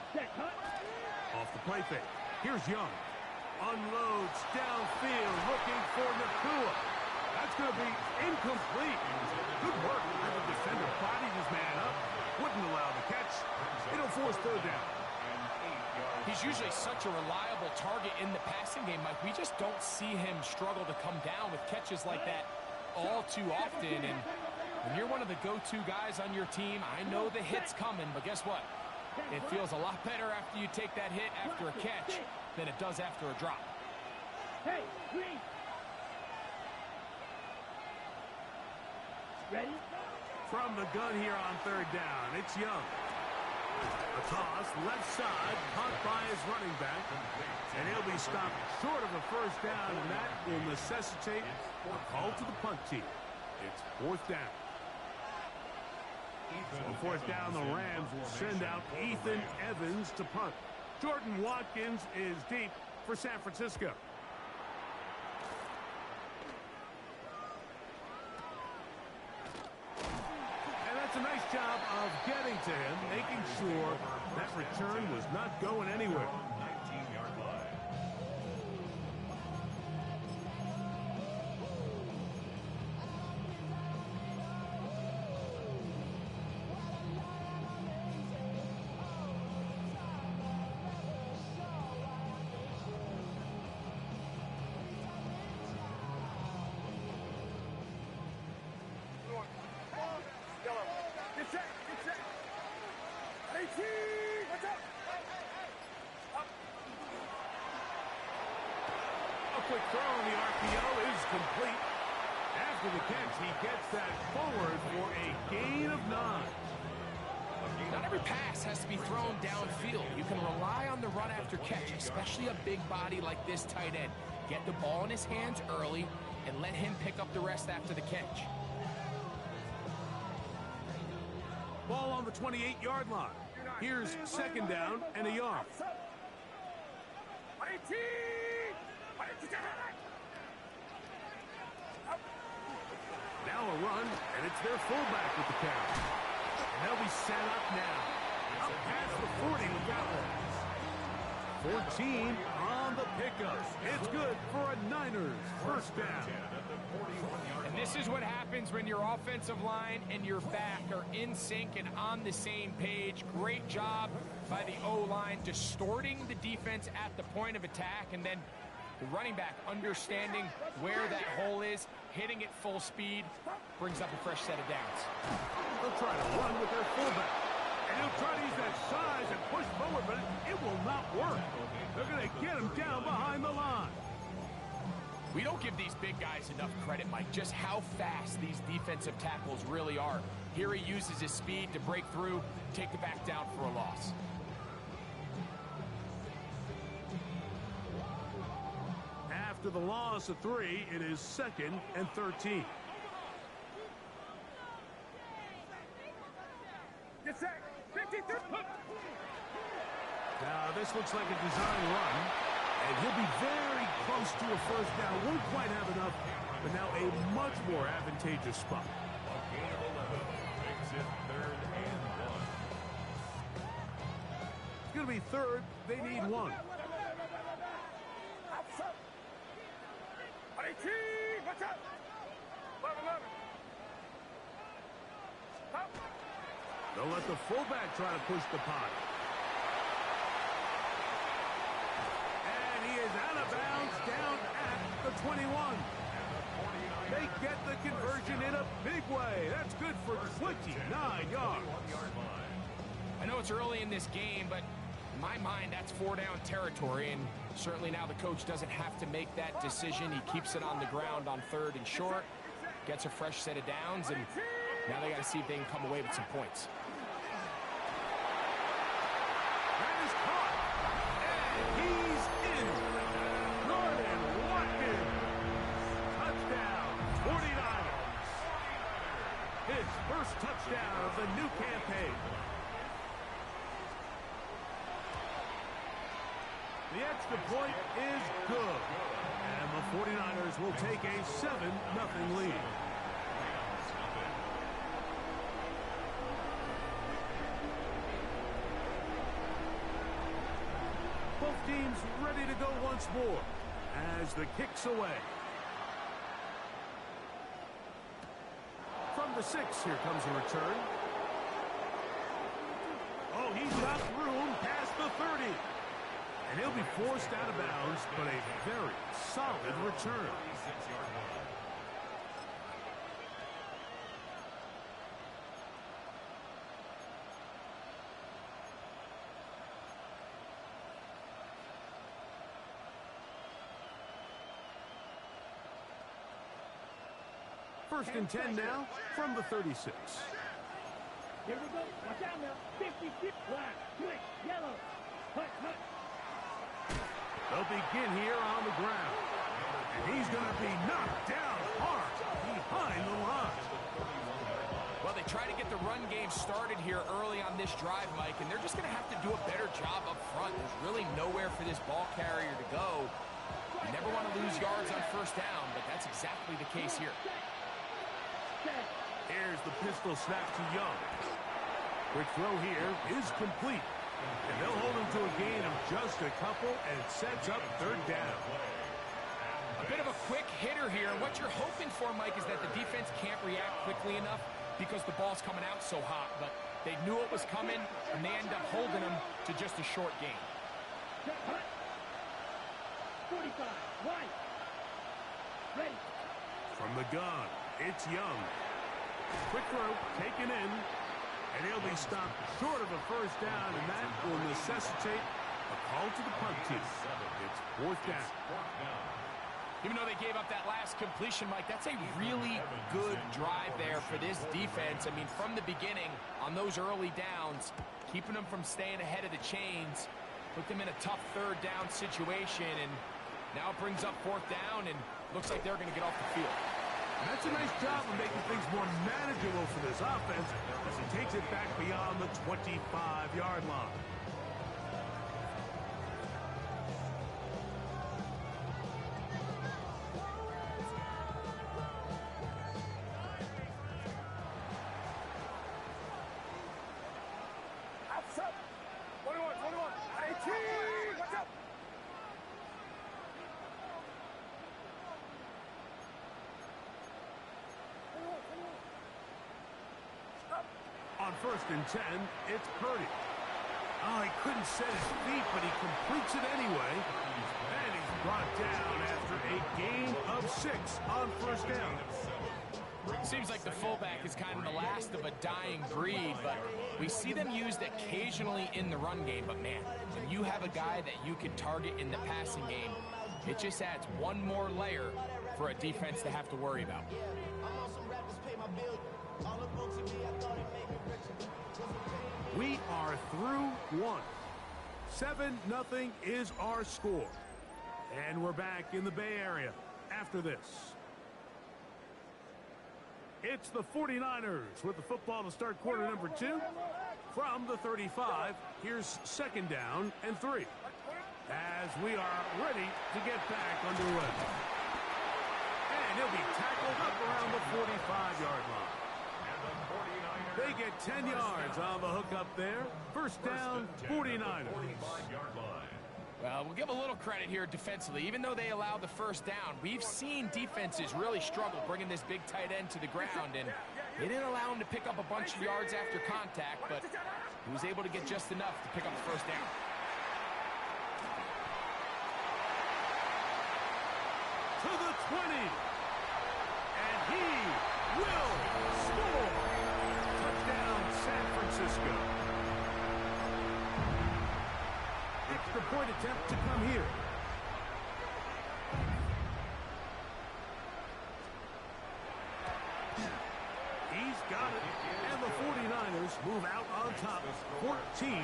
Off the play fake. Here's Young. Unloads downfield, looking for Nakua. That's going to be incomplete. Good work. The defender bodied his man up. Wouldn't allow the catch. It'll force third down. He's usually such a reliable target in the passing game, Mike. We just don't see him struggle to come down with catches like that all too often. And when you're one of the go-to guys on your team, I know the hit's coming, but guess what? It feels a lot better after you take that hit after a catch than it does after a drop. Hey, Green. Ready? From the gun here on third down, it's Young. A toss, left side, caught by his running back. And he'll be stopped short of a first down, and that will necessitate a call to the punt team. It's fourth down. On fourth down, the Rams will send out Ethan Evans to punt. Jordan Watkins is deep for San Francisco. And that's a nice job of getting to him, making sure that return was not going anywhere. 19-yard line. Quick throw on the RPO is complete. After the catch, he gets that forward for a gain of 9. Not every pass has to be thrown downfield. You can rely on the run after catch, especially a big body like this tight end. Get the ball in his hands early and let him pick up the rest after the catch. Ball on the 28-yard line. Here's second down and a yard. Now a run, and it's their fullback with the carry. And they'll be set up now. Up past the 40 with that one. 14 on the pickup. It's good for a Niners first down. And this is what happens when your offensive line and your back are in sync and on the same page. Great job by the O-line distorting the defense at the point of attack, and then the running back understanding where that hole is, hitting it full speed, brings up a fresh set of downs. They'll try to run with their fullback. And he'll try to use that size and push forward, but it will not work. They're going to get him down behind the line. We don't give these big guys enough credit, Mike, just how fast these defensive tackles really are. Here he uses his speed to break through, take the back down for a loss. After the loss of 3, it is 2nd and 13. Now this looks like a design run, and he'll be very close to a first down. Won't quite have enough, but now a much more advantageous spot. A gain of 11 makes it 3rd and 1. It's going to be 3rd. They need 1. They'll let the fullback try to push the pot. And he is out of bounds down at the 21. They get the conversion in a big way. That's good for 29 yards. I know it's early in this game, but in my mind, that's 4-down territory, and certainly now the coach doesn't have to make that decision. He keeps it on the ground on 3rd and short, gets a fresh set of downs, and now they got to see if they can come away with some points. That is caught, and he's in. Jordan Watkins, touchdown, 49ers. His first touchdown of the new campaign. The extra point is good, and the 49ers will take a 7-0 lead. teams ready to go once more as the kick's away. From the 6, here comes a return. Oh, he's got room past the 30. And he'll be forced out of bounds, but a very solid return. First and 10 now from the 36. Here we go. Watch out now. 50, 50. Black, switch, yellow. Hut, hut. They'll begin here on the ground. And he's going to be knocked down hard behind the line. Well, they try to get the run game started here early on this drive, Mike, and they're just going to have to do a better job up front. There's really nowhere for this ball carrier to go. You never want to lose yards on first down, but that's exactly the case here. Here's the pistol snap to Young. Quick throw here is complete. And they'll hold him to a gain of just a couple, and it sets up third down. A bit of a quick hitter here. What you're hoping for, Mike, is that the defense can't react quickly enough because the ball's coming out so hot. But they knew it was coming, and they end up holding him to just a short gain. 45, right. Ready. From the gun, it's Young. Quick throw, taken in. And he'll be stopped short of a first down, and that will necessitate a call to the punt team. It's fourth down. Even though they gave up that last completion, Mike, that's a really good drive there for this defense. I mean, from the beginning, on those early downs, keeping them from staying ahead of the chains, put them in a tough third down situation, and now it brings up fourth down, and looks like they're going to get off the field. And that's a nice job of making things more manageable for this offense as he takes it back beyond the 25-yard line. Outside. 21, 21. 18. Watch out. On first and 10, it's Purdy. Oh, he couldn't set his feet, but he completes it anyway. And he's brought down after a gain of 6 on first down. Seems like the fullback is kind of the last of a dying breed, but we see them used occasionally in the run game. But, man, when you have a guy that you can target in the passing game, it just adds one more layer for a defense to have to worry about. We are through one. 7-0 is our score. And we're back in the Bay Area after this. It's the 49ers with the football to start quarter number 2. From the 35, here's second down and 3. As we are ready to get back underway. And he'll be tackled up around the 45-yard line. They get 10 yards on the hook up there. First down, 49ers. Well, we'll give a little credit here defensively. Even though they allowed the first down, we've seen defenses really struggle bringing this big tight end to the ground, and they didn't allow him to pick up a bunch of yards after contact, but he was able to get just enough to pick up the first down. To the 20. And he will score. Touchdown, San Francisco. Extra point attempt to come here. He's got it. And the 49ers move out on top 14-0.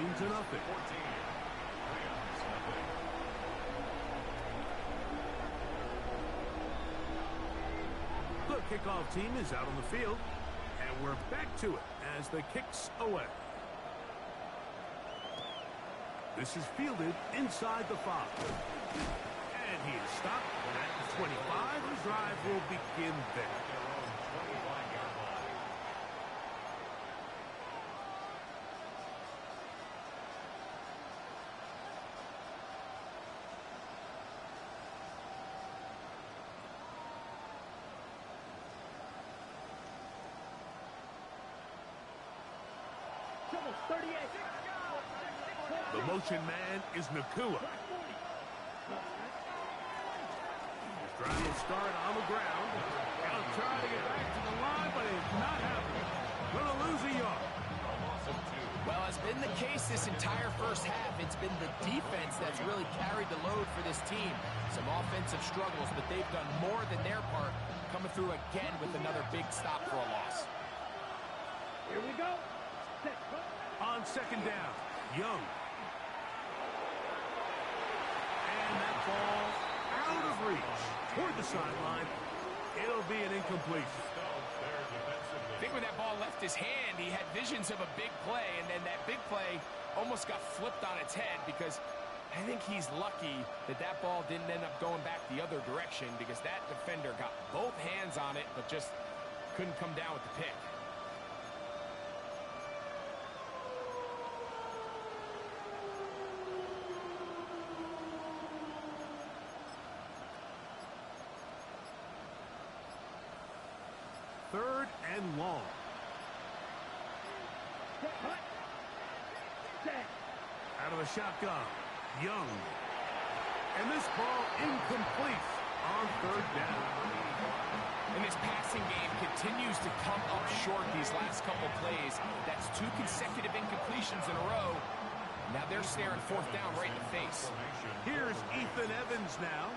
The kickoff team is out on the field, and we're back to it as the kick's away. This is fielded inside the 5. And he is stopped at the 25. The drive will begin there. 38. The motion man is Nakua. His drive will start on the ground. He'll try to get back to the line, but it's not happening. Gonna lose a yard. Well, as been the case this entire first half, it's been the defense that's really carried the load for this team. Some offensive struggles, but they've done more than their part, coming through again with another big stop for a loss. Here we go. Set. On second down, Young. And that ball out of reach toward the sideline. It'll be an incompletion. I think when that ball left his hand, he had visions of a big play, and then that big play almost got flipped on its head because I think he's lucky that that ball didn't end up going back the other direction because that defender got both hands on it but just couldn't come down with the pick. Third and long. Out of the shotgun, Young. And this ball incomplete on third down. And this passing game continues to come up short these last couple plays. That's 2 consecutive incompletions in a row. Now they're staring fourth down right in the face. Here's Ethan Evans now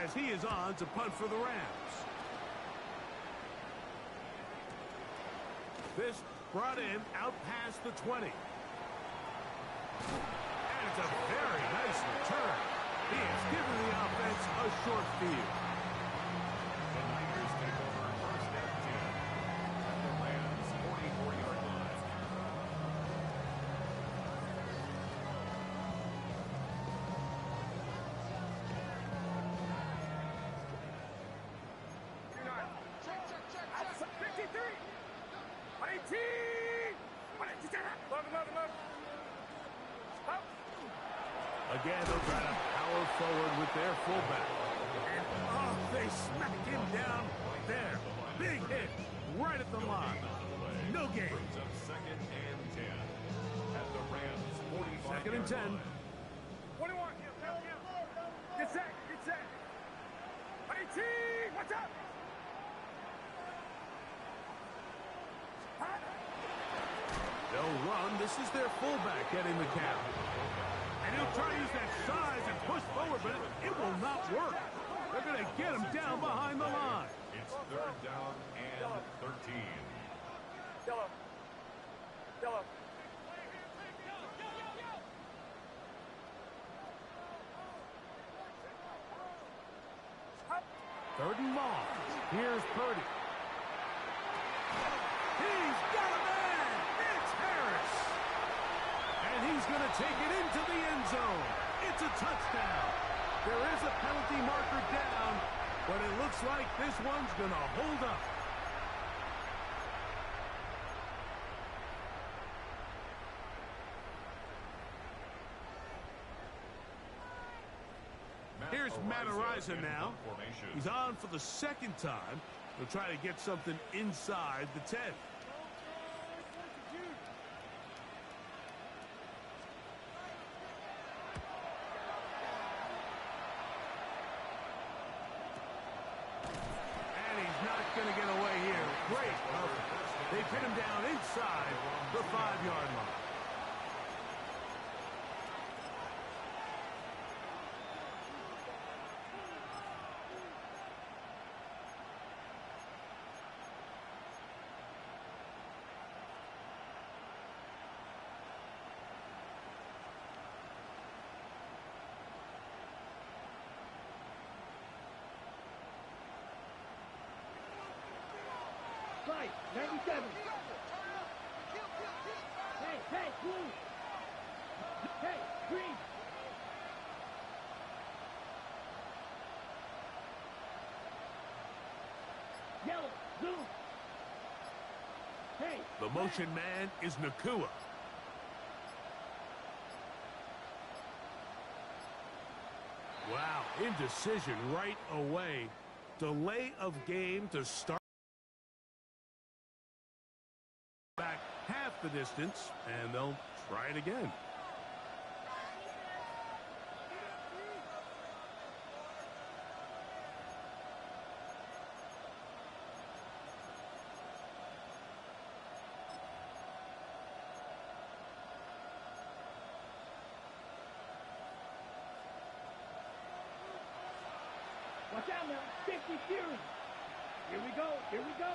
as he is on to punt for the Rams. This brought in out past the 20. And it's a very nice return. He has given the offense a short field. The Niners take over first and 10 at the Rams' 44-yard line. Again, they'll try to power forward with their fullback. And, oh, they smack him down there. Big hit right at the line. No gain. Brings up second and 10 at the Rams' 45-yard Second and 10. line. 21. Get set. Get set. 18. What's up? They'll run. This is their fullback getting the count. And he'll try to use that size and push forward, but it will not work. They're going to get him down behind the line. It's third down and 13. Yellow. Yellow. Third and long. Here's Purdy. He's got a man. It's Harris. And he's going to take it into the end zone. It's a touchdown. There is a penalty marker down, but it looks like this one's going to hold up. Here's Matt Ariza now. He's on for the second time. He'll try to get something inside the 10. And he's not going to get away here. Great cover. They pin him down inside the 5-yard line. Right, 97. Hey, blue. Hey, green. Yellow, blue. Hey. The motion man is Nakua. Wow, indecision right away. Delay of game to start back half the distance, and they'll try it again. Watch out now. 50 Fury. Here we go. Here we go.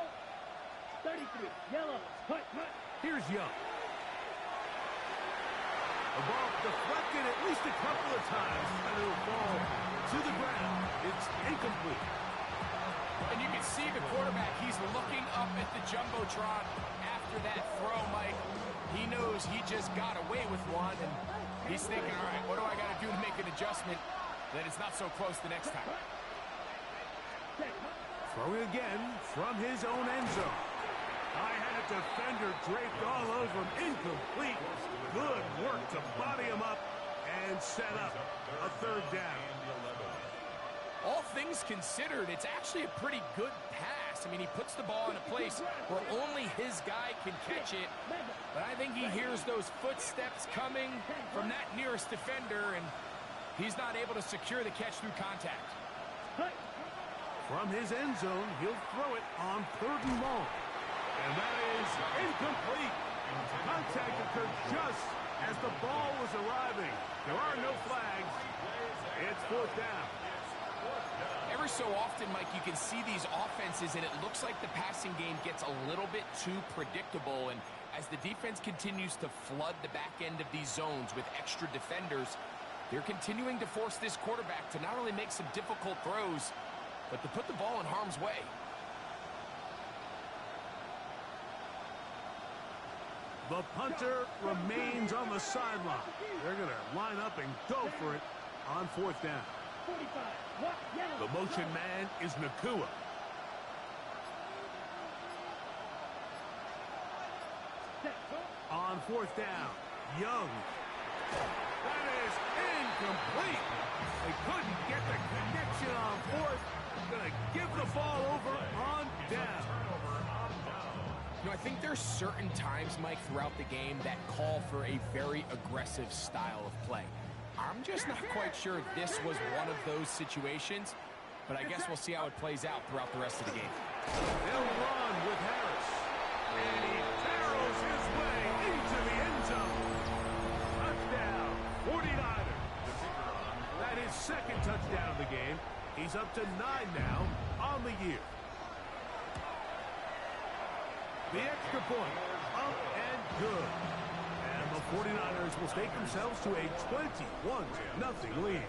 33. Yellow. Hut, hut. Here's Young. The ball deflected at least a couple of times, and it'll fall to the ground. It's incomplete. And you can see the quarterback. He's looking up at the Jumbotron after that throw, Mike. He knows he just got away with one, and he's thinking, all right, what do I got to do to make an adjustment that it's not so close the next time? Throwing again from his own end zone. I had a defender draped all over him. Incomplete. Good work to body him up and set up a third down. All things considered, it's actually a pretty good pass. I mean, he puts the ball in a place where only his guy can catch it. But I think he hears those footsteps coming from that nearest defender, and he's not able to secure the catch through contact. From his end zone, he'll throw it on 3rd and long. And that is incomplete. Contact occurred just as the ball was arriving. There are no flags. It's 4th down. Every so often, Mike, you can see these offenses, and it looks like the passing game gets a little bit too predictable. And as the defense continues to flood the back end of these zones with extra defenders, they're continuing to force this quarterback to not only make some difficult throws, but to put the ball in harm's way. The punter remains on the sideline. They're going to line up and go for it on 4th down. 45. The motion man is Nakua. On 4th down, Young. That is incomplete. They couldn't get the connection on 4th. Going to give the ball over on down. You know, I think there's certain times, Mike, throughout the game that call for a very aggressive style of play. I'm just not quite sure this was one of those situations, but I guess we'll see how it plays out throughout the rest of the game. They'll run with Harris. And he barrels his way into the end zone. Touchdown, 49ers. That is 2nd touchdown of the game. He's up to 9 now on the year. The extra point, up and good. And the 49ers will take themselves to a 21-0 lead.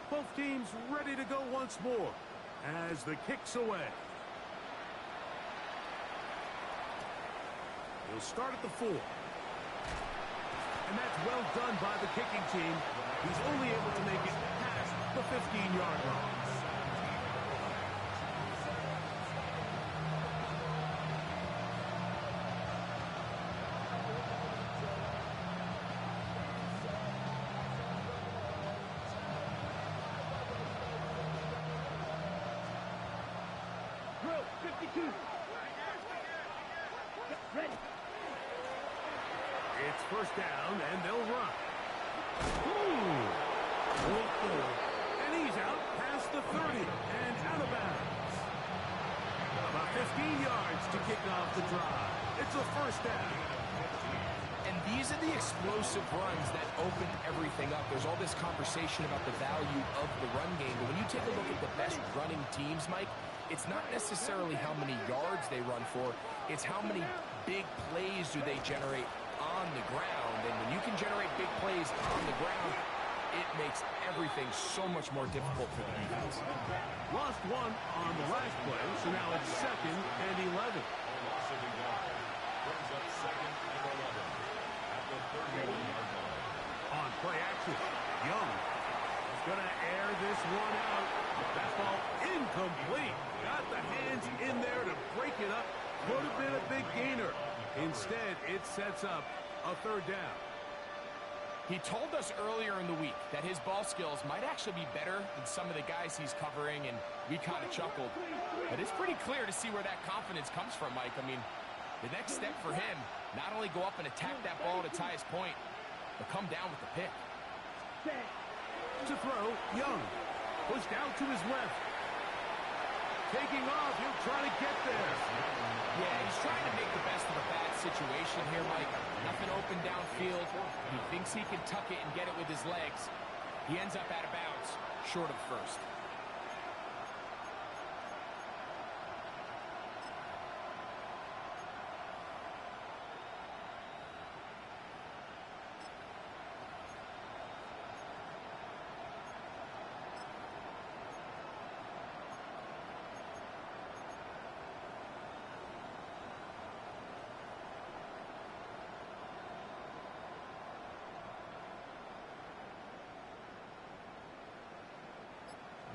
Both teams ready to go once more as the kick's away. He'll start at the 4. And that's well done by the kicking team. He's only able to make it past the 15-yard line. Ready. It's 1st down, and they'll run. And he's out past the 30 and out of bounds. About 15 yards to kick off the drive. It's a 1st down. And these are the explosive runs that open everything up. There's all this conversation about the value of the run game, but when you take a look at the best running teams, Mike, it's not necessarily how many yards they run for, it's how many big plays do they generate on the ground. And when you can generate big plays on the ground, it makes everything so much more difficult for the defense. Lost one on the last play, so now it's 2nd and 11. Brings up 2nd and 11 at the 31-yard line. On play action, Young. Going to air this one out. That ball incomplete. Got the hands in there to break it up. Could have been a big gainer. Instead, it sets up a third down. He told us earlier in the week that his ball skills might actually be better than some of the guys he's covering, and we kind of chuckled. But it's pretty clear to see where that confidence comes from, Mike. I mean, the next step for him, not only go up and attack that ball to tie his point, but come down with the pick. To throw, Young. Pushed out to his left. Taking off, he'll try to get there. Yeah, he's trying to make the best of a bad situation here, Mike. Nothing open downfield. He thinks he can tuck it and get it with his legs. He ends up out of bounds, short of first.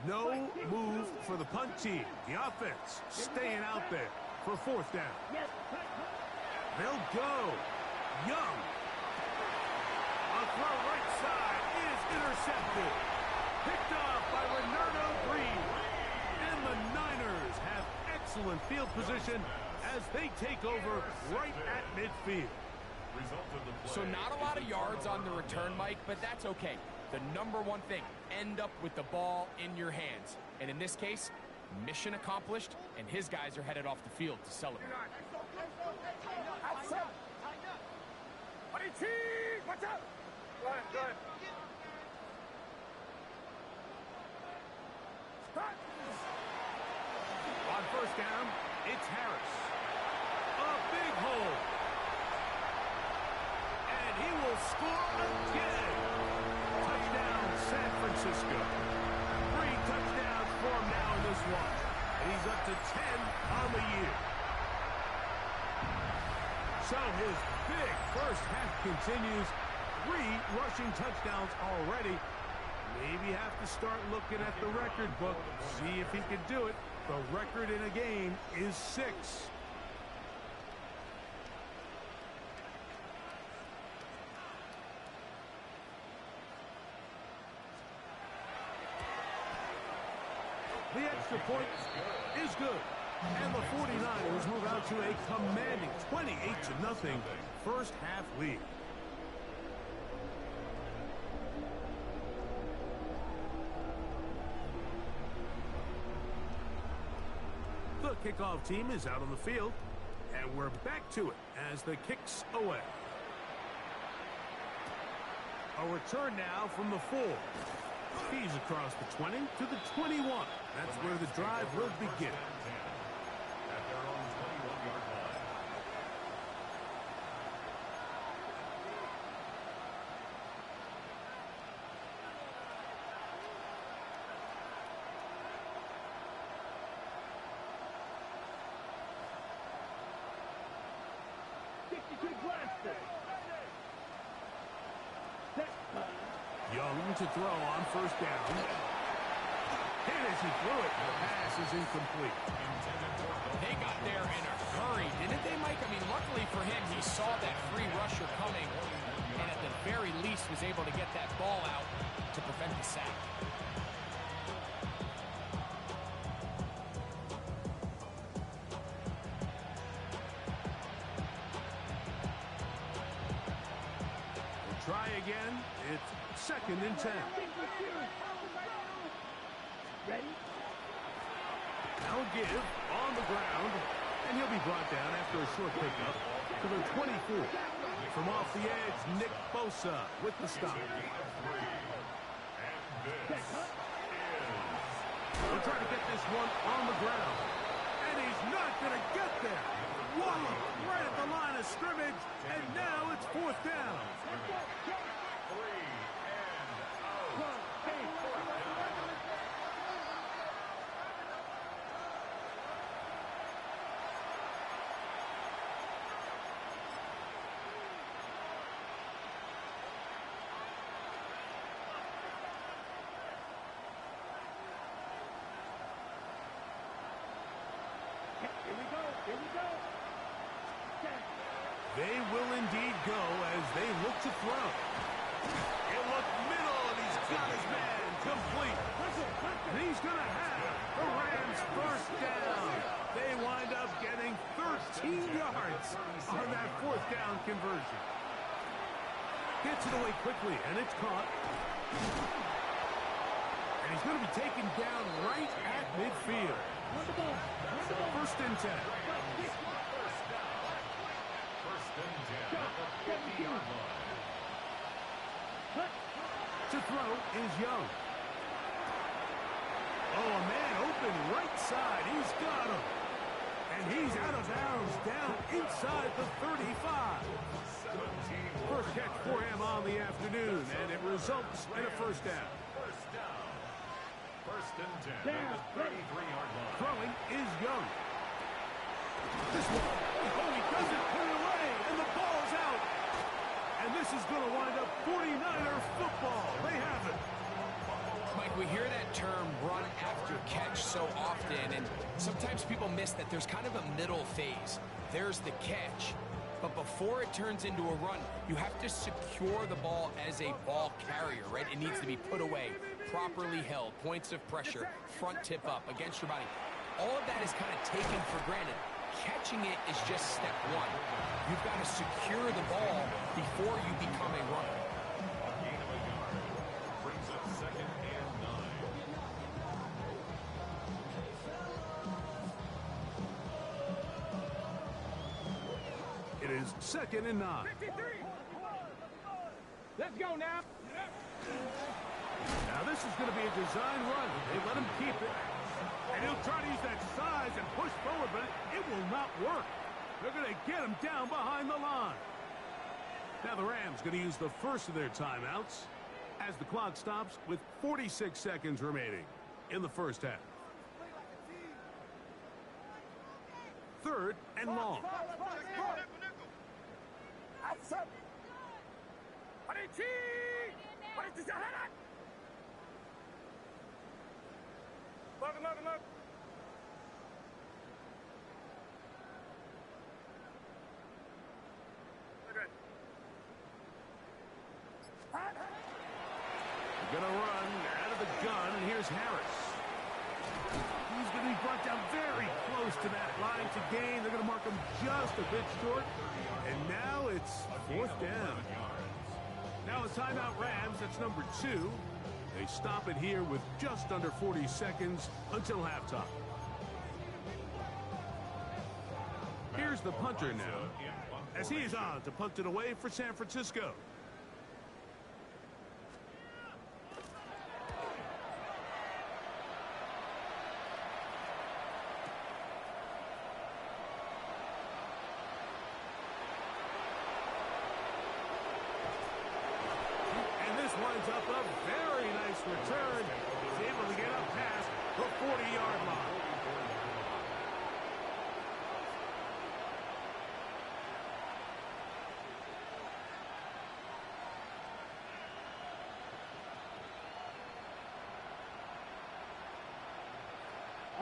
No move for the punt team. The offense staying out there for fourth down. They'll go. Young. A throw right side is intercepted. Picked off by Renardo Green. And the Niners have excellent field position as they take over right at midfield. So not a lot of yards on the return, Mike, but that's okay. The number one thing, end up with the ball in your hands. And in this case, mission accomplished, and his guys are headed off the field to celebrate. Watch out! Good. On first down, it's Harris. A big hole. And he will score again. Touchdown, San Francisco. 3 touchdowns for him now in this one. And he's up to 10 on the year. So his big first half continues. 3 rushing touchdowns already. Maybe have to start looking at the record book. See if he can do it. The record in a game is 6. The extra point is good. And the 49ers move out to a commanding 28-0 first half lead. The kickoff team is out on the field, and we're back to it as the kick's away. A return now from the 4. He's across the 20 to the 21. That's where the drive will begin. At their own 21-yard line. Young to throw on first down. Hit as he threw it. The pass is incomplete. They got there in a hurry, didn't they, Mike? I mean, luckily for him, he saw that free rusher coming, and at the very least was able to get that ball out to prevent the sack. Try again. It's 2nd and 10. Ready? Now give on the ground, and he'll be brought down after a short pickup to the 24. From off the edge, Nick Bosa with the stop. We'll try to get this one on the ground, and he's not going to get there. Wallop right at the line of scrimmage, and now it's 4th down. Here we go. Set. They will indeed go as they look to throw. It looked middle, and he's got his man complete. And he's going to have the Rams first down. They wind up getting 13 yards on that fourth down conversion. Gets it away quickly, and it's caught. And he's going to be taken down right at midfield. First and 10. To throw is Young. Oh, a man open right side. He's got him. And he's out of bounds down inside the 35. First catch for him on the afternoon, and it results in a first down. First and 10 at the 33-yard line. Throwing is Young. This one, oh, he doesn't put it away, and the ball's out. And this is going to wind up 49er football. They have it. Mike, we hear that term run after catch so often, and sometimes people miss that there's kind of a middle phase. There's the catch, but before it turns into a run, you have to secure the ball as a ball carrier, right? It needs to be put away, properly held, points of pressure, front tip up against your body. All of that is kind of taken for granted. Catching it is just step one. You've got to secure the ball before you become a runner. A gain of a yard brings up second and 9. It is second and 9. 53. Let's go now. Now this is going to be a design run. They let him keep it. And he'll try to use that size and push forward, but it will not work. They're going to get him down behind the line. Now the Rams going to use the first of their timeouts as the clock stops with 46 seconds remaining in the first half. Third and long. Look. Going to run out of the gun, and here's Harris. He's going to be brought down very close to that line to gain. They're going to mark him just a bit short, and now it's fourth down. Now a timeout Rams, that's number 2. They stop it here with just under 40 seconds until halftime. Here's the punter now, as he is on to punt it away for San Francisco. Winds up a very nice return. He's able to get up past the 40-yard line.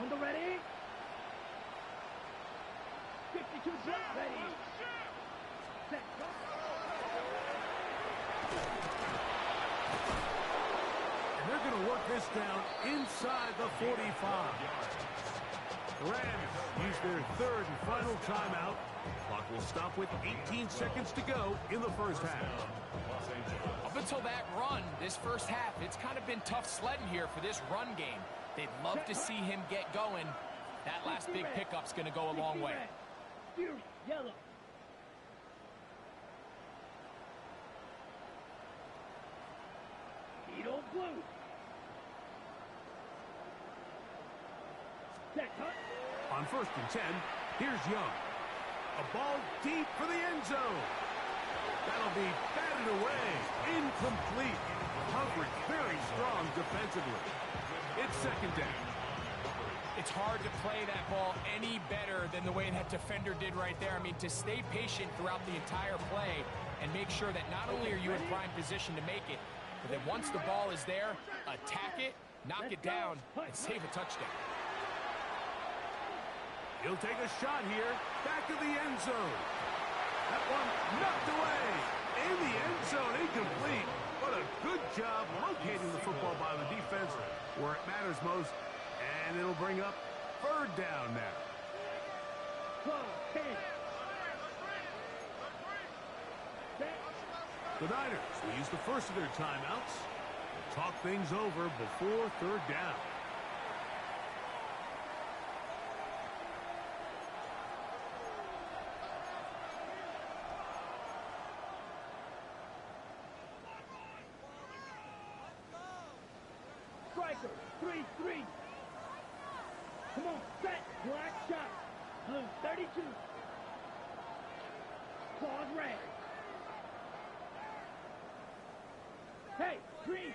On the ready. 52 jump ready. Set. They're going to work this down inside the 45. The Rams use their third and final timeout. Clock will stop with 18 seconds to go in the first half. Up until that run, this first half, it's kind of been tough sledding here for this run game. They'd love to see him get going. That last big pickup's going to go a long way. Yellow. Beetle blue. On first and 10, here's Young. A ball deep for the end zone. That'll be batted away. Incomplete. Coverage very strong defensively. It's second down. It's hard to play that ball any better than the way that defender did right there. I mean, to stay patient throughout the entire play and make sure that not only are you in prime position to make it, but then once the ball is there, attack it, knock it down, and save a touchdown. He'll take a shot here. Back to the end zone. That one knocked away. In the end zone, incomplete. What a good job locating the football by the defense where it matters most. And it'll bring up third down now. 12, 10. The Niners will use the first of their timeouts to talk things over before third down. Striker, 3-3. Come on, set, black shot. Blue, 32. Claws red. Hey, green.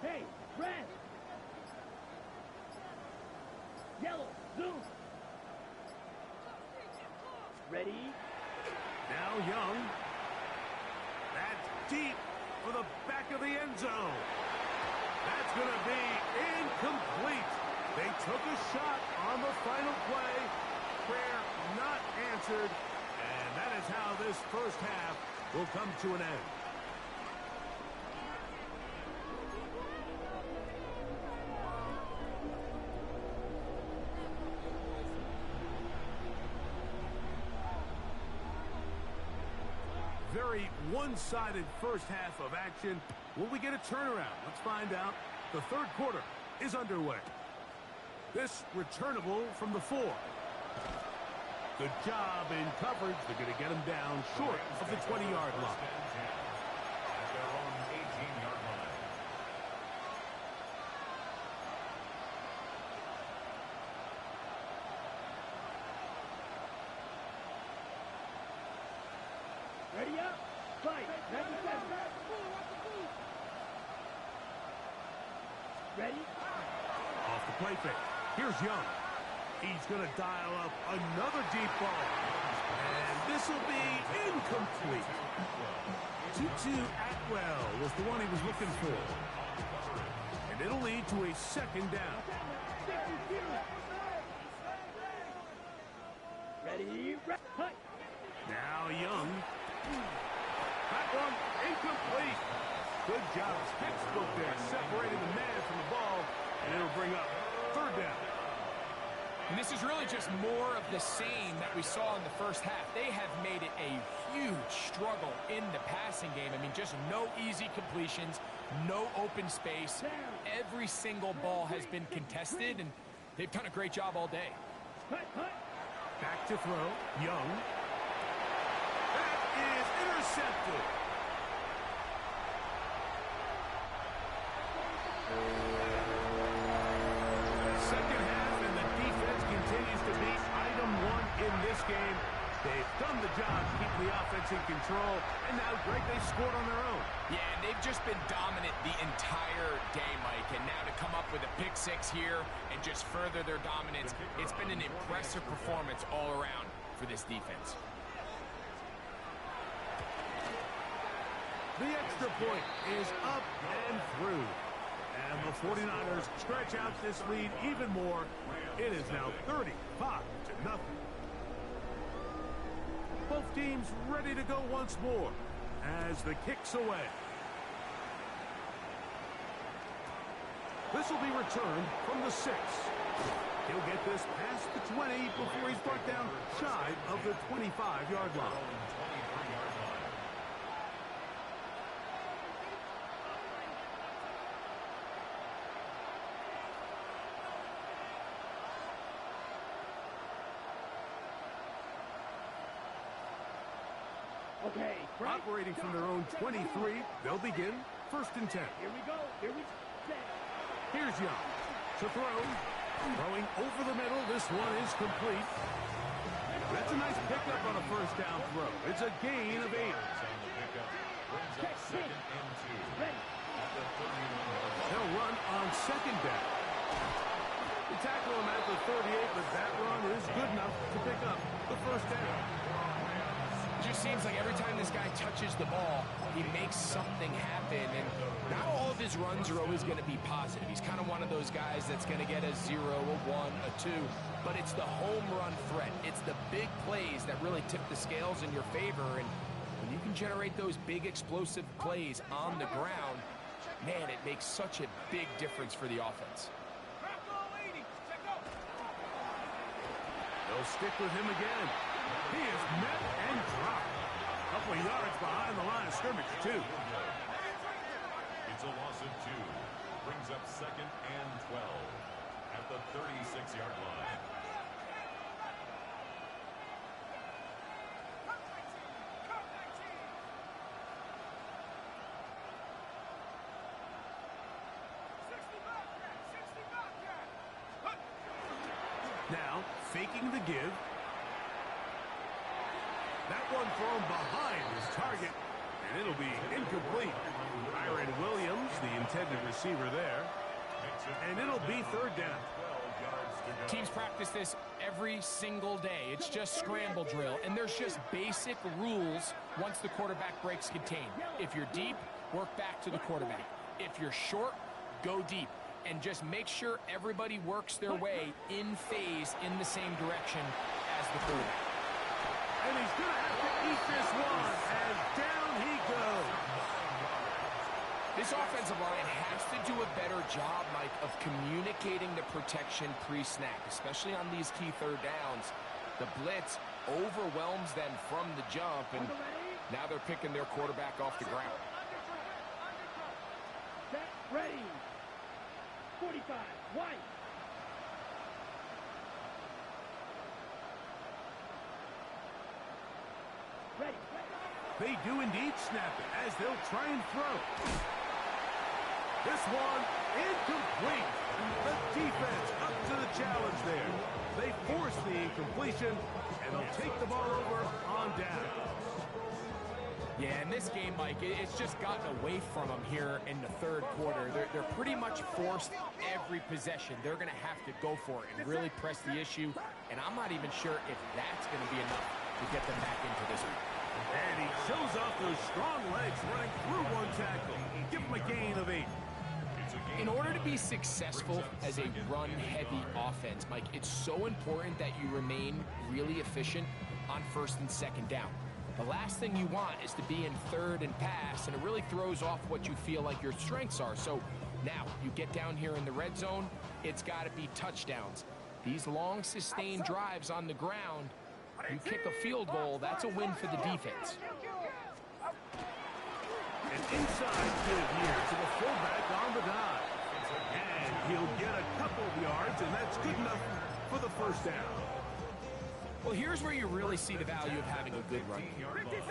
Hey, red. Yellow, zoom. Ready? Now Young. That's deep for the back of the end zone. That's going to be incomplete. They took a shot on the final play. Prayer not answered. And that is how this first half will come to an end. Very one-sided first half of action. Will we get a turnaround? Let's find out. The third quarter is underway. This returnable from the 4. Good job in coverage. They're going to get him down short of the 20-yard line. At their own 18-yard line. Ready up. Fight. 97. Ready? Off the play fake. Here's Young. He's going to dial up another deep ball. And this will be incomplete. Tutu Atwell was the one he was looking for. And it'll lead to a second down. Ready? Fight. Now Young. That one incomplete. Good job. Textbook there, separating the man from the ball. And it'll bring up third down. And this is really just more of the same that we saw in the first half. They have made it a huge struggle in the passing game. I mean, just no easy completions, no open space. Every single ball has been contested, and they've done a great job all day. Back to throw. Young. That is intercepted. Second half, and the defense continues to be item 1 in this game. They've done the job keeping the offense in control, and now, Greg, they scored on their own. Yeah, and they've just been dominant the entire day, Mike. And now to come up with a pick 6 here and just further their dominance, it's been an impressive performance all around for this defense. The extra point is up and through. And the 49ers stretch out this lead even more. It is now 35-0. Both teams ready to go once more as the kick's away. This will be returned from the 6. He'll get this past the 20 before he's brought down shy of the 25-yard line. Okay. Operating from their own 23, they'll begin 1st and 10. Here we go. Here we go. Here's Young to throw. Throwing over the middle. This one is complete. That's a nice pickup on a first down throw. It's a gain of 8. They'll run on second down. They tackle him at the 38, but that run is good enough to pick up the first down. It just seems like every time this guy touches the ball, he makes something happen. And not all of his his runs are always going to be positive. He's kind of one of those guys that's going to get a 0, a 1, a 2. But it's the home run threat. It's the big plays that really tip the scales in your favor. And when you can generate those big explosive plays on the ground, man, it makes such a big difference for the offense. They'll stick with him again. He is met and dropped. A couple of yards behind the line of scrimmage, too. It's a loss of 2. Brings up 2nd and 12 at the 36-yard line. Now, faking the give. That one thrown behind his target, and it'll be incomplete. Byron Williams, the intended receiver there, and it'll be 3rd down. Teams practice this every single day. It's just scramble drill, and there's just basic rules once the quarterback breaks contain. If you're deep, work back to the quarterback. If you're short, go deep. And just make sure everybody works their way in phase in the same direction as the quarterback. And he's going to have to eat this one as down he goes. This offensive line has to do a better job, Mike, of communicating the protection pre-snap, especially on these key 3rd downs. The blitz overwhelms them from the jump, and now they're picking their quarterback off the ground. Set, ready. 45, White. Ready. They do indeed snap it as they'll try and throw. This one incomplete. The defense up to the challenge there. They force the incompletion, and they'll take the ball over on down. Yeah, in this game, Mike, it's just gotten away from them here in the 3rd quarter. They're pretty much forced every possession. They're going to have to go for it and really press the issue, and I'm not even sure if that's going to be enough to get them back into this one. And he shows off those strong legs running through one tackle. Give him a gain of 8. In order to be successful as a run-heavy offense, Mike, it's so important that you remain really efficient on 1st and 2nd down. The last thing you want is to be in 3rd and pass, and it really throws off what you feel like your strengths are. So now you get down here in the red zone, it's got to be touchdowns. These long sustained drives on the ground, you kick a field goal, that's a win for the defense. An inside give here to the fullback on the dive. And he'll get a couple of yards, and that's good enough for the 1st down. Well, here's where you really see the value of having a good run.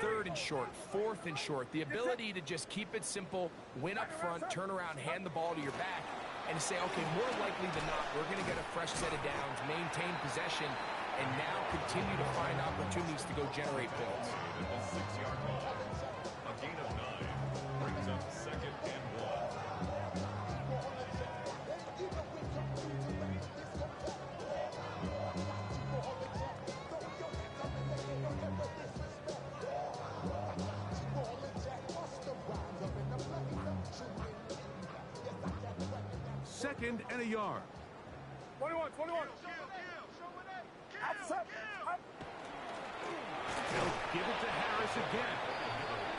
3rd and short, 4th and short. The ability to just keep it simple, win up front, turn around, hand the ball to your back, and say, okay, more likely than not, we're going to get a fresh set of downs, maintain possession, and now continue to find opportunities to go generate points. A 6-yard line. A gain of 9 brings up 2nd and 1. Second and a yard. 21. He'll give it to Harris again.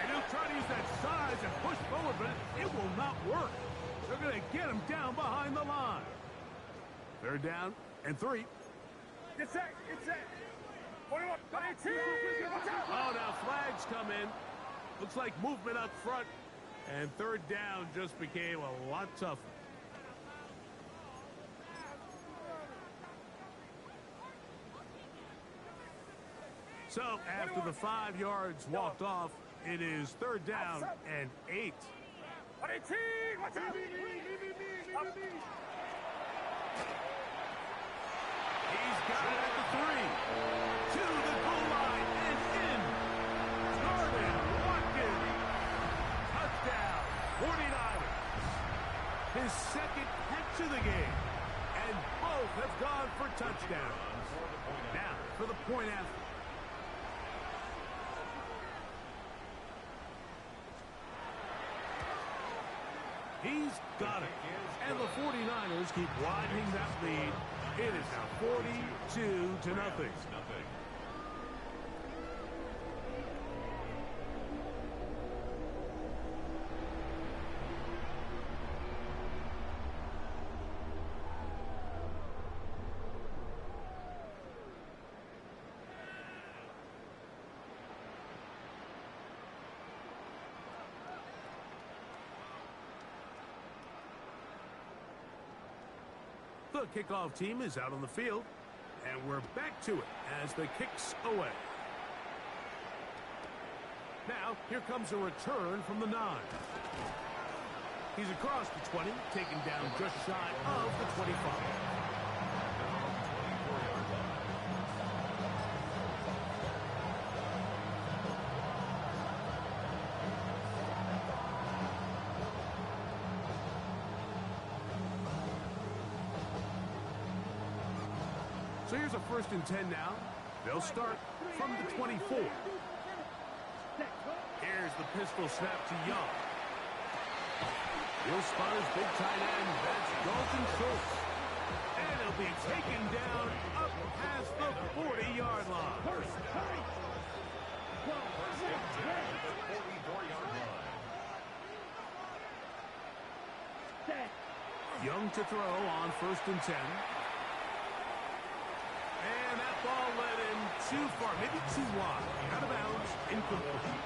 And he'll try to use that size and push forward, but it will not work. They're going to get him down behind the line. 3rd down and 3. Get set. 21, 18. Oh, now flags come in. Looks like movement up front. And 3rd down just became a lot tougher. So, after the 5 yards walked off, it is 3rd down and 8. Watch out. He's got it at the 3. To the goal line and in. Jordan Watkins. Touchdown, 49ers. His 2nd catch of the game. And both have gone for touchdowns. Now, for the point after. He's got it. And the 49ers keep widening that lead. It is now 42-0. The kickoff team is out on the field, and we're back to it as the kick's away. Now, here comes a return from the 9. He's across the 20, taken down just shy of the 25. So here's a 1st and 10 now. They'll start from the 24. Here's the pistol snap to Young. He'll spot his big tight end. That's Dalton Schultz. And he'll be taken down up past the 40-yard line. Young to throw on 1st and 10. And that ball led him too far, maybe too wide. Out of bounds, incomplete.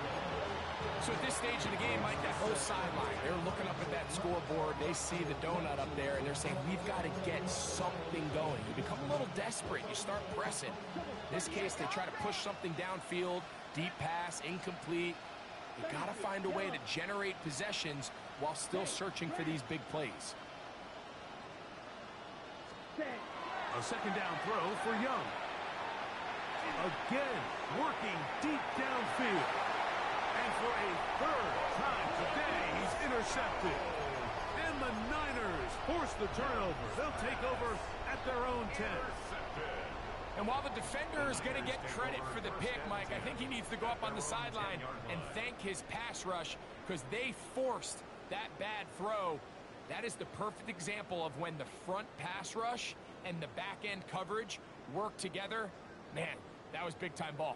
So at this stage of the game, Mike, that whole sideline, they're looking up at that scoreboard. They see the donut up there, and they're saying, we've got to get something going. You become a little desperate. You start pressing. In this case, they try to push something downfield, deep pass, incomplete. You got to find a way to generate possessions while still searching for these big plays. A 2nd down throw for Young. Again, working deep downfield. And for a 3rd time today, he's intercepted. And the Niners force the turnover. They'll take over at their own 10. And while the defender is going to get credit for the pick, Mike, I think he needs to go up on the sideline and thank his pass rush because they forced that bad throw. That is the perfect example of when the front pass rush and the back-end coverage work together. Man, that was big-time ball.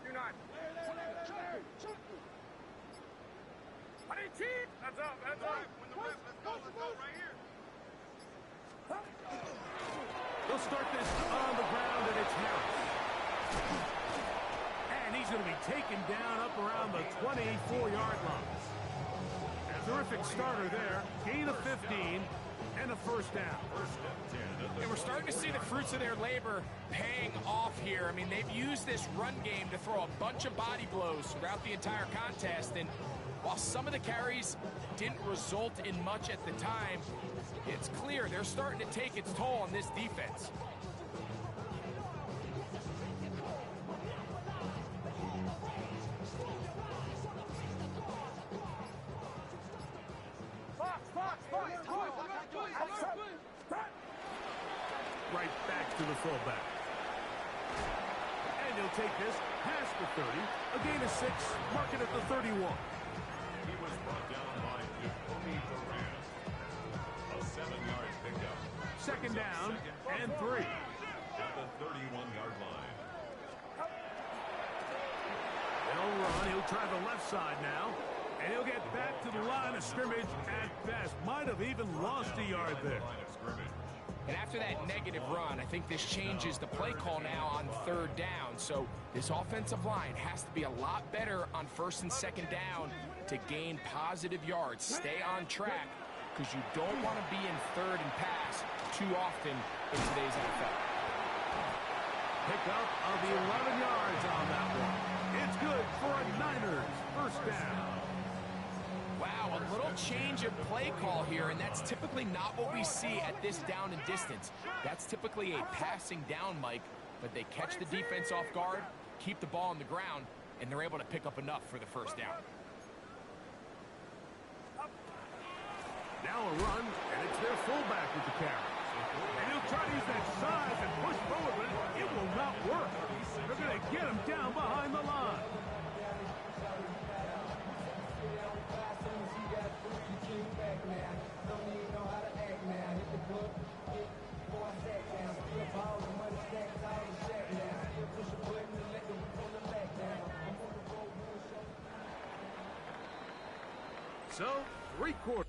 You're not. That's up, that's up. Let's go right here. They'll start this on the ground, and it's Harris. And he's going to be taken down up around the 24-yard line. A terrific starter there. Gain of 15 and a 1st down. And we're starting to see the fruits of their labor paying off here. I mean, they've used this run game to throw a bunch of body blows throughout the entire contest. And while some of the carries didn't result in much at the time, it's clear they're starting to take its toll on this defense. Right back to the fullback. And he'll take this past the 30. A gain of 6, mark it at the 31. He was brought down by Jacoby Durant. A 7-yard pickup. 2nd down and 3. At the 31-yard line. They'll run. He'll try the left side now. And he'll get back to the line of scrimmage at best. Might have even lost a yard there. Line of scrimmage. And after that negative run, I think this changes the play call now on 3rd down. So this offensive line has to be a lot better on 1st and 2nd down to gain positive yards. Stay on track because you don't want to be in 3rd and pass too often in today's NFL. Pick up of the 11 yards on that one. It's good for a Niners 1st down. Wow, a little change of play call here, and that's typically not what we see at this down and distance. That's typically a passing down, Mike, but they catch the defense off guard, keep the ball on the ground, and they're able to pick up enough for the 1st down. Now a run, and it's their fullback with the carry. And he'll try to use that size and push forward, but it will not work. They're going to get him down behind the line. So, 3/4.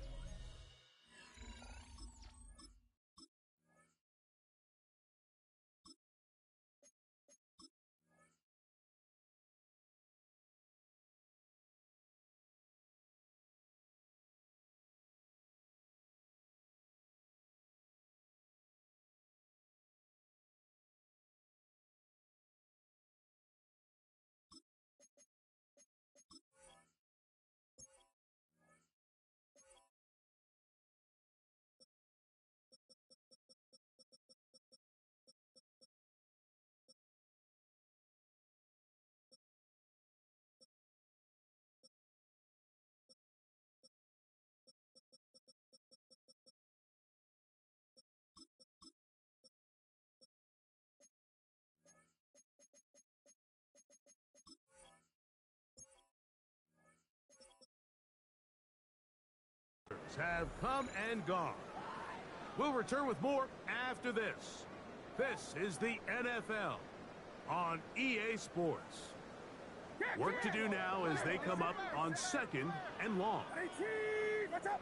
Have come and gone. We'll return with more after this. This is the NFL on EA Sports. Work to do now as they come up on 2nd and long. What's up?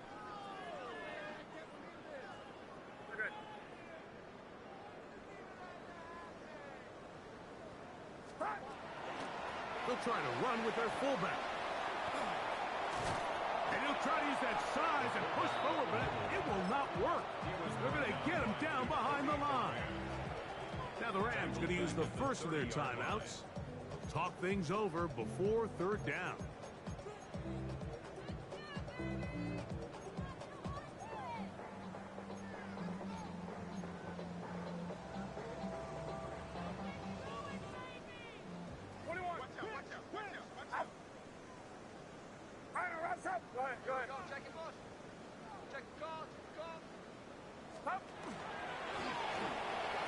They'll try to run with their fullback. And he'll try to use that size and push forward, but it will not work. They're going to get him down behind the line. Now the Rams going to use the first of their timeouts. Talk things over before 3rd down.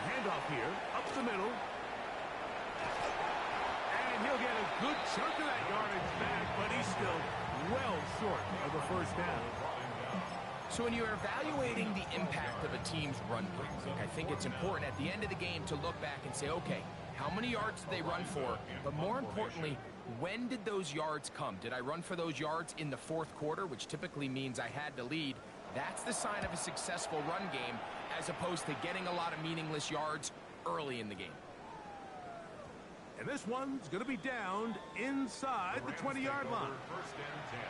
Handoff here, up the middle. And he'll get a good chunk of that yardage back, but he's still well short of the first down. So when you're evaluating the impact of a team's run play, I think it's important at the end of the game to look back and say, okay, how many yards did they run for? But more importantly, when did those yards come? Did I run for those yards in the 4th quarter, which typically means I had to lead? That's the sign of a successful run game, as opposed to getting a lot of meaningless yards early in the game. And this one's going to be downed inside the 20-yard line. 1st and 10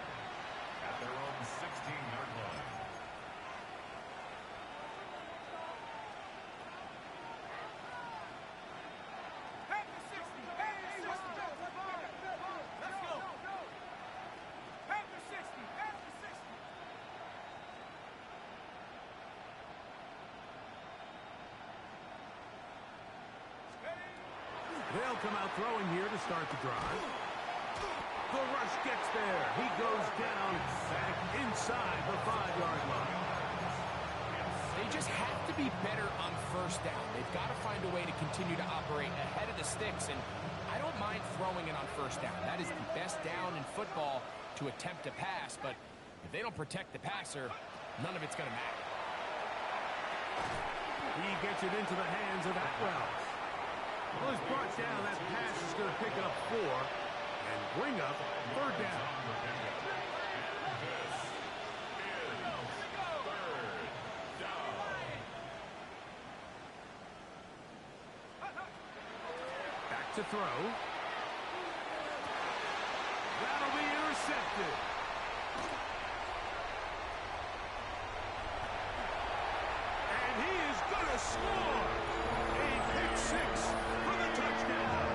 at their own 16-yard line. They'll come out throwing here to start the drive. The rush gets there. He goes down back inside the 5-yard line. They just have to be better on 1st down. They've got to find a way to continue to operate ahead of the sticks, and I don't mind throwing it on 1st down. That is the best down in football to attempt to pass, but if they don't protect the passer, none of it's going to matter. He gets it into the hands of Atwell. Well, he's brought down. That pass is going to pick up 4 and bring up 3rd down. Back to throw. That'll be intercepted. And he is going to score. A pick 6 for the touchdown.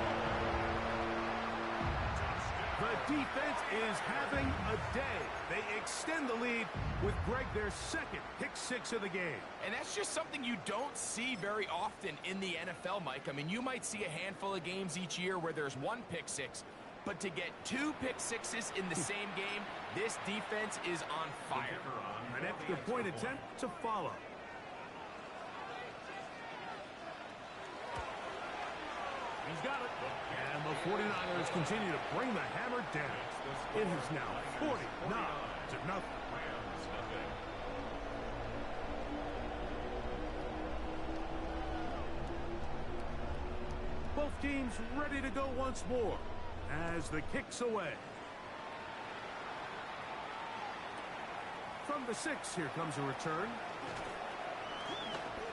The defense is having a day. They extend the lead with Greg their 2nd pick 6 of the game. And that's just something you don't see very often in the NFL, Mike. I mean, you might see a handful of games each year where there's 1 pick 6, but to get 2 pick 6s in the same game, this defense is on fire. An extra point attempt to follow. He's got it. And the 49ers continue to bring the hammer down. It is now 49-0. Both teams ready to go once more as the kick's away. From the 6, here comes a return.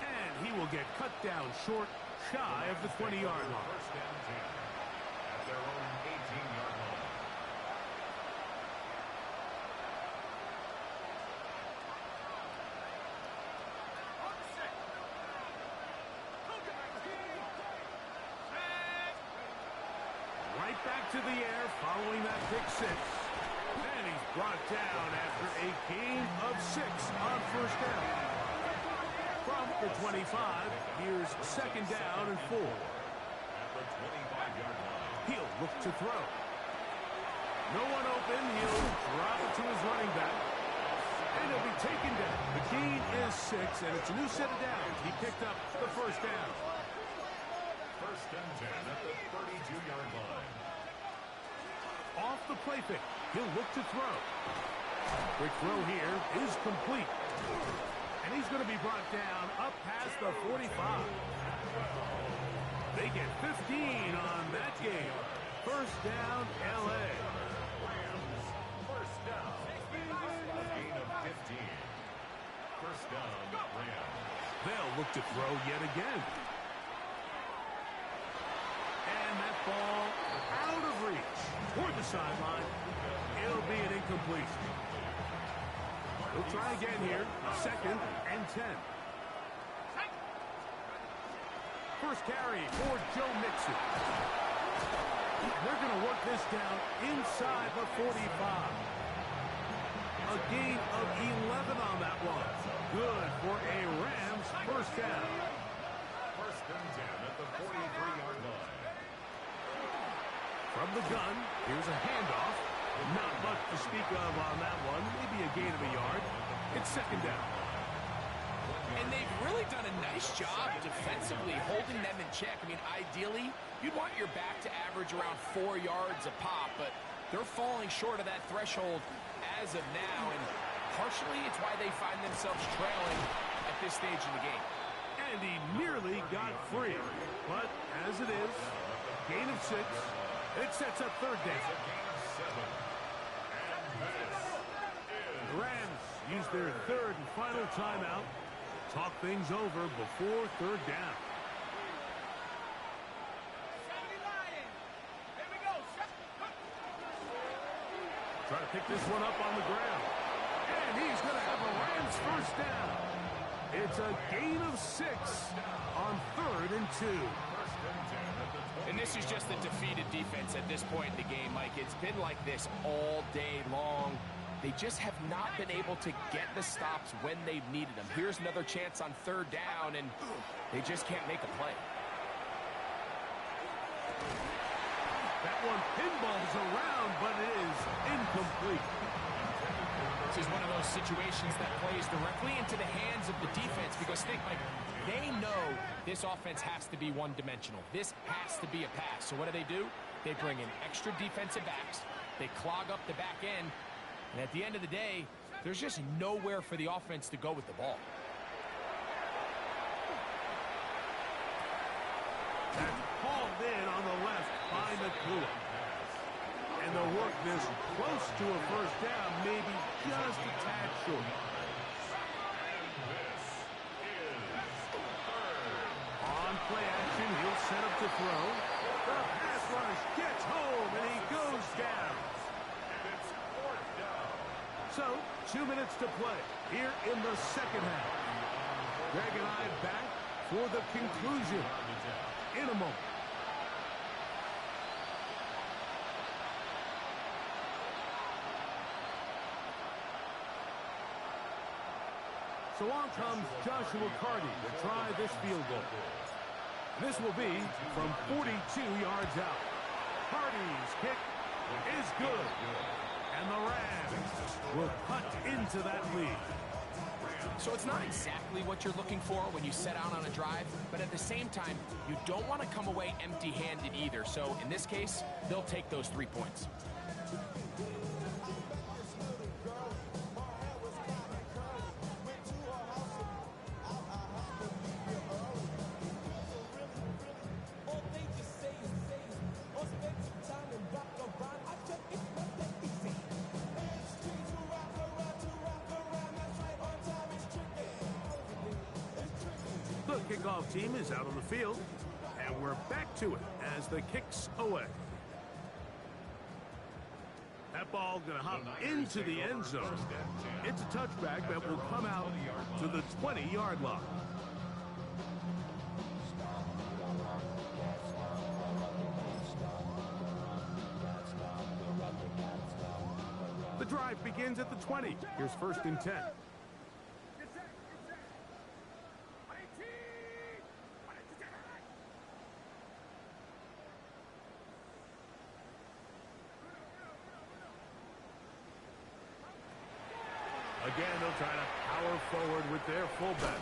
And he will get cut down short, shy of the 20-yard line. First and 10 at their own 18-yard line. Right back to the air following that pick 6. And he's brought down after a gain of 6 on first down. From the 25, here's second down and 4. At the 25-yard line. He'll look to throw. No one open. He'll drop it to his running back. And he'll be taken down. The gain is 6, and it's a new set of downs. He picked up the first down. First and 10 at the 32-yard line. Off the play pick. He'll look to throw. Quick throw here is complete. And he's going to be brought down up past the 45. They get 15 on that game. First down, L.A. First down. A gain of 15. First down, Rams. They'll look to throw yet again. And that ball out of reach. Toward the sideline. It'll be an incompletion. We'll try again here. Second and 10. First carry for Joe Mixon. They're going to work this down inside the 45. A gain of 11 on that one. Good for a Rams first down. First and 10 at the 43-yard line. From the gun, here's a handoff. Not much to speak of on that one. Maybe a gain of a yard. It's second down. And they've really done a nice job defensively holding them in check. I mean, ideally, you'd want your back to average around 4 yards a pop, but they're falling short of that threshold as of now, and partially it's why they find themselves trailing at this stage in the game. And he nearly got free. But as it is, gain of 6. It sets up third down. The Rams use their third and final timeout. Talk things over before third down. Try to pick this one up on the ground. And he's going to have a Rams first down. It's a gain of 6 on third and 2. And this is just a defeated defense at this point in the game, Mike. It's been like this all day long. They just have not been able to get the stops when they've needed them. Here's another chance on third down, and they just can't make a play. That one pinballs around, but it is incomplete. This is one of those situations that plays directly into the hands of the defense because think, like, they know this offense has to be one-dimensional. This has to be a pass. So what do? They bring in extra defensive backs. They clog up the back end. And at the end of the day, there's just nowhere for the offense to go with the ball. That's hauled in on the left by Nakua. And they'll work this close to a first down, maybe just a tad short. On play action, he'll set up to throw. The pass rush gets home, and he goes down. So, 2 minutes to play here in the second half. Greg and I back for the conclusion in a moment. So on comes Joshua Carty to try this field goal. This will be from 42 yards out. Carty's kick is good. And the Rams will cut into that lead. So it's not exactly what you're looking for when you set out on a drive, but at the same time, you don't want to come away empty-handed either. So in this case, they'll take those 3 points. The kickoff team is out on the field, and we're back to it as the kick's away. That ball going to hop into the end zone. It's a touchback that will come out to the 20-yard line. The drive begins at the 20. Here's 1st and 10. Again, they'll try to power forward with their fullback.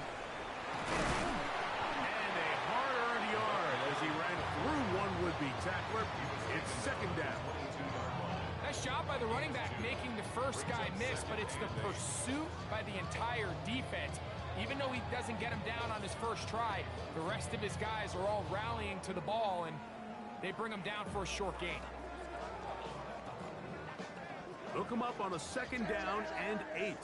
And a hard-earned yard as he ran through one would-be tackler. It's 2nd down. Nice job by the running back making the first guy miss, but it's the pursuit by the entire defense. Even though he doesn't get him down on his first try, the rest of his guys are all rallying to the ball, and they bring him down for a short gain. Look him up on a 2nd down and 8.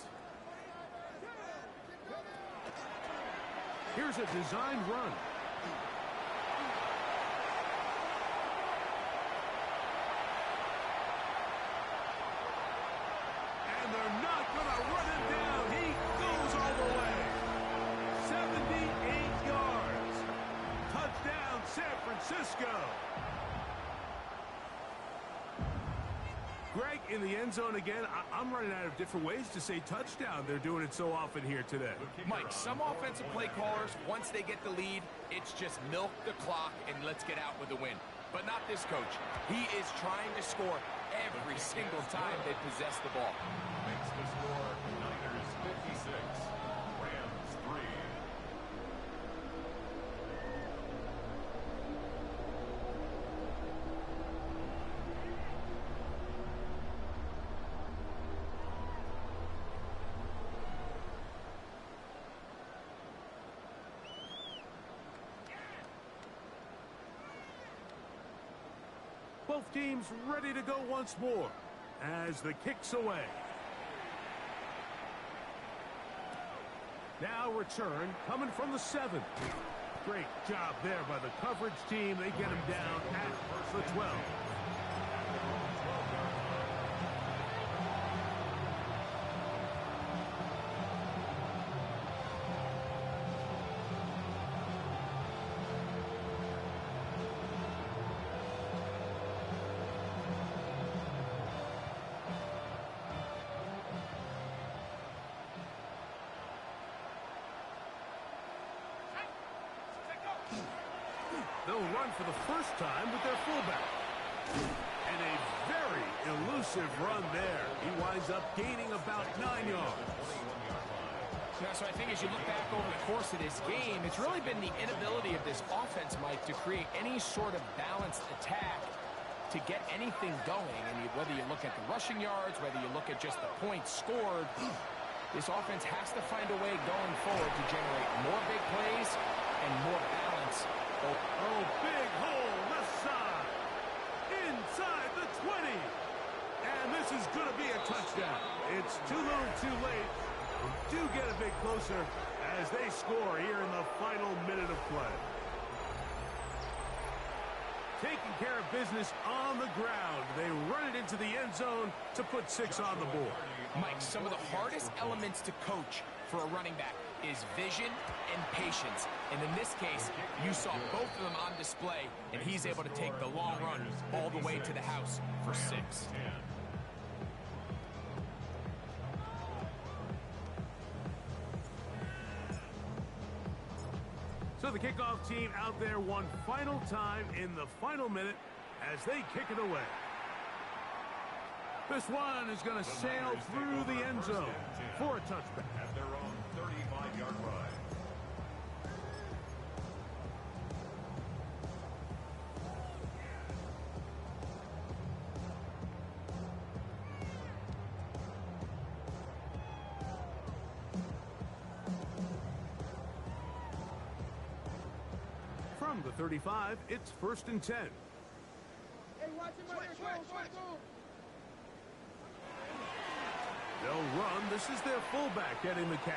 Here's a designed run. And they're not going to run him down. He goes all the way. 78 yards. Touchdown, San Francisco. Greg, in the end zone again. I'm running out of different ways to say touchdown. They're doing it so often here today. Mike, some offensive play callers, once they get the lead, it's just milk the clock and let's get out with the win. But not this coach. He is trying to score every single time they possess the ball. Makes the score Niners 56, Rams 3. Both teams ready to go once more as the kick's away. Now return coming from the 7. Great job there by the coverage team. They get him down at the 12. They'll run for the first time with their fullback. And a very elusive run there. He winds up gaining about 9 yards. Yeah, so I think as you look back over the course of this game, it's really been the inability of this offense, Mike, to create any sort of balanced attack to get anything going. And whether you look at the rushing yards, whether you look at just the points scored, this offense has to find a way going forward to generate more big plays and more balance. Oh, big hole left side. Inside the 20. And this is going to be a touchdown. It's too little too late. We do get a bit closer as they score here in the final minute of play. Taking care of business on the ground. They run it into the end zone to put 6 on the board. Mike, some of the hardest elements to coach for a running back is vision and patience. And in this case, you saw both of them on display, and he's able to take the long run all the way to the house for 6. So the kickoff team out there one final time in the final minute as they kick it away. This one is going to sail through the end zone for a touchback. At their own 35-yard line. From the 35, it's 1st and 10. Hey, watch him right there. Go. They'll run. This is their fullback getting the carry.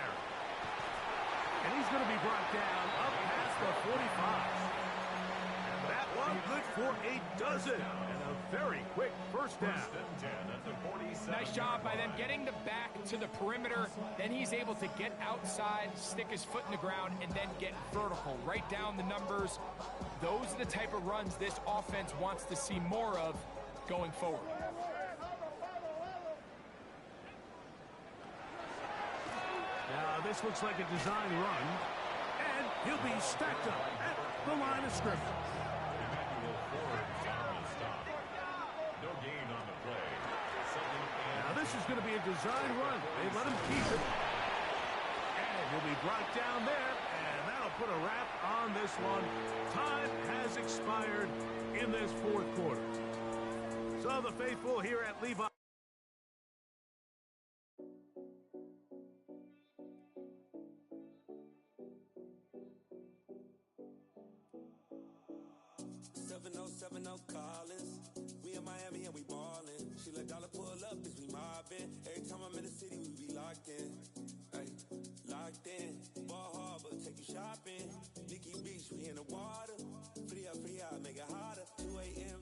And he's going to be brought down up past the 45. And that one good for a dozen. And a very quick first down. First and 10 at the 47. Nice job by them getting the back to the perimeter. Then he's able to get outside, stick his foot in the ground, and then get vertical. Right down the numbers. Those are the type of runs this offense wants to see more of going forward. Now this looks like a design run. And he'll be stacked up at the line of scrimmage. Emmanuel Forbes on the stop. No gain on the play. Now this is going to be a design run. They let him keep it. And he'll be brought down there. And that'll put a wrap on this one. Time has expired in this fourth quarter. So the faithful here at Levi. Collins. We in Miami and we ballin'. She let dollar pull up as we mobbin'. Every time I'm in the city, we be locked in. Ay, locked in. Ball Harbor, take you shopping. Nikki Beach, we in the water. Free out, make it hotter. 2 a.m.